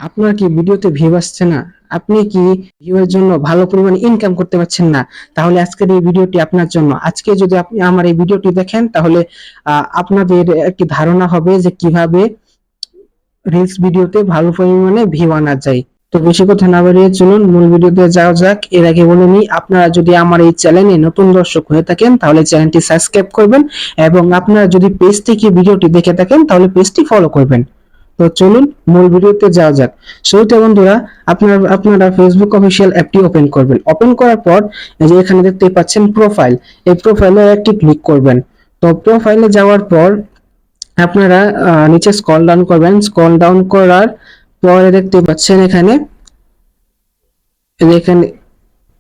আপনার কি ভিডিওতে ভিউ আসছে না? আপনি কি ভিউ এর জন্য ভালো পরিমাণে ইনকাম করতে পারছেন না? তাহলে আজকের এই ভিডিওটি আপনার জন্য। আজকে যদি আপনি আমার এই ভিডিওটি দেখেন তাহলে আপনাদের একটি ধারণা হবে যে কিভাবে রিলস ভিডিওতে ভালো পরিমাণে ভিউ আনা যায়। তো বেশি কথা না বাড়িয়ে চলুন মূল ভিডিওতে যাওয়া যাক। এর আগে বলে নিই, আপনারা যদি আমার এই চ্যানেলে নতুন দর্শক হয়ে থাকেন তাহলে চ্যানেলটি সাবস্ক্রাইব করবেন, এবং আপনারা যদি পেজ থেকে ভিডিওটি দেখে থাকেন তাহলে পেজটি ফলো করবেন। তো চলুন মূল ভিডিওতে যাওয়া যাক। শুরুতে বন্ধুরা, আপনারা ফেসবুক অফিসিয়াল অ্যাপটি ওপেন করবেন। ওপেন করার পর এই যে এখানে দেখতে পাচ্ছেন প্রোফাইল, এই প্রোফাইলে একটি ক্লিক করবেন। তো প্রোফাইলে যাওয়ার পর আপনারা নিচে স্ক্রল ডাউন করবেন। স্ক্রল ডাউন করার পরে দেখতে পাচ্ছেন এখানে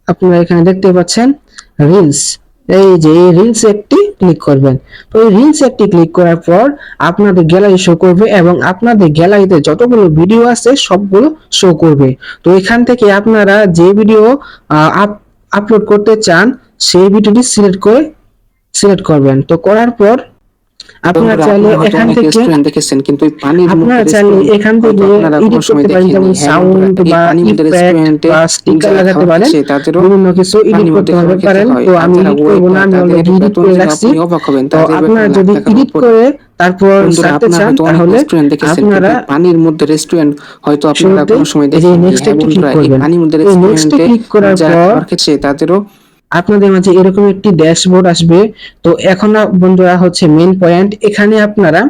আপনারা এখানে দেখতে পাচ্ছেন রিলস। এই যে এই রিলস একটি ক্লিক করবেন। তো এই রিলস একটি ক্লিক করার পর আপনাদের গ্যালারি শো করবে, এবং আপনাদের গ্যালারিতে যতগুলো ভিডিও আছে সবগুলো শো করবে। তো এখান থেকে আপনারা যে ভিডিও আপলোড করতে চান সেই ভিডিওটি সিলেক্ট করবেন। তো করার পর আপনারা চাইলে এখান থেকে রেস্টুরেন্ট দেখেছেন, কিন্তু এই পানির আপনারা চাইলে এখান থেকে এডিট করতে পারেন, যেমন সাউন্ড বা ইফেক্ট বা স্টিকার লাগাতে পারেন, বিভিন্ন কিছু এডিট করতে পারেন। তো আমি এডিট করব না, আমি অলরেডি এডিট করে রাখছি। তো আপনারা যদি এডিট করে তারপর ছাড়তে চান তাহলে আপনারা পানির মধ্যে রেস্টুরেন্ট হয়তো আপনারা কোনো সময় দেখেন। পানির মধ্যে রেস্টুরেন্টে যারা খাবার খেচ্ছে তাদেরও আপনাদের মাঝে এরকম একটি ড্যাশবোর্ড আসবে। তো এখন বন্ধুরা হচ্ছে মেইন পয়েন্ট, এখানে আপনারা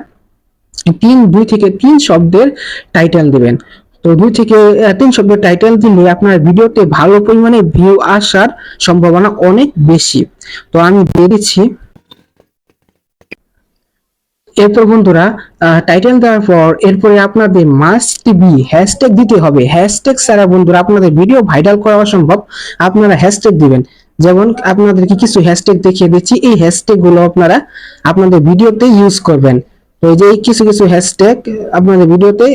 2 থেকে 3 শব্দের টাইটেল দিবেন। তো 2 থেকে 3 শব্দের টাইটেল দিলে আপনার ভিডিওতে ভালো পরিমাণে ভিউ আসার সম্ভাবনা অনেক বেশি। তো আমি দিয়ে দিচ্ছি। এরপর বন্ধুরা টাইটেল দেওয়ার পর এরপরে আপনাদের মাস্ট বি হ্যাশট্যাগ দিতে হবে। হ্যাশট্যাগ ছাড়া বন্ধুরা আপনাদের ভিডিও ভাইরাল করা অসম্ভব। আপনারা হ্যাশট্যাগ দিবেন। যেমন আপনাদেরকে কিছু হ্যাশট্যাগ দেখিয়ে দিচ্ছি, এই হ্যাশট্যাগ গুলো আপনারা আপনাদের ভিডিওতে ইউজ করবেন। তো এই যে কিছু হ্যাশট্যাগ আপনাদের ভিডিওতে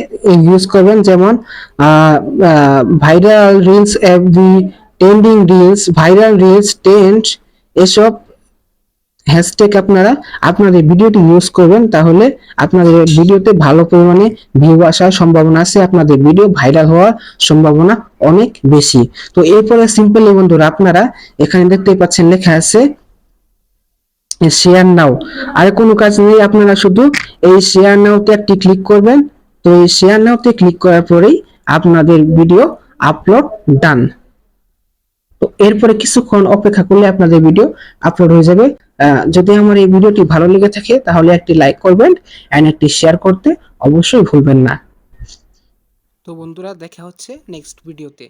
ইউজ করবেন, যেমন viral reels, FB trending reels, viral reels, trend, এসব হ্যাশট্যাগ আপনারা আপনাদের ভিডিওটি ইউজ করবেন। তাহলে আপনাদের ভিডিওতে ভালো পরিমাণে ভিউ আসার সম্ভাবনা আছে, আপনাদের ভিডিও ভাইরাল হওয়ার সম্ভাবনা অনেক বেশি। তো এরপরে সিম্পলি বন্ধুরা আপনারা এখানে দেখতে পাচ্ছেন লেখা আছে শেয়ার নাও। আর কোনো কাজ নেই, আপনারা শুধু এই শেয়ার নাওতে একটি ক্লিক করবেন। তো এই শেয়ার নাওতে ক্লিক করার পরেই আপনাদের ভিডিও আপলোড ডান। তো এরপরে কিছুক্ষণ অপেক্ষা করলে আপনাদের ভিডিও আপলোড হয়ে যাবে। যদি আমার এই ভিডিওটি ভালো লেগে থাকে তাহলে একটি লাইক করবেন এন্ড একটি শেয়ার করতে অবশ্যই ভুলবেন না। তো বন্ধুরা, দেখা হচ্ছে নেক্সট ভিডিওতে।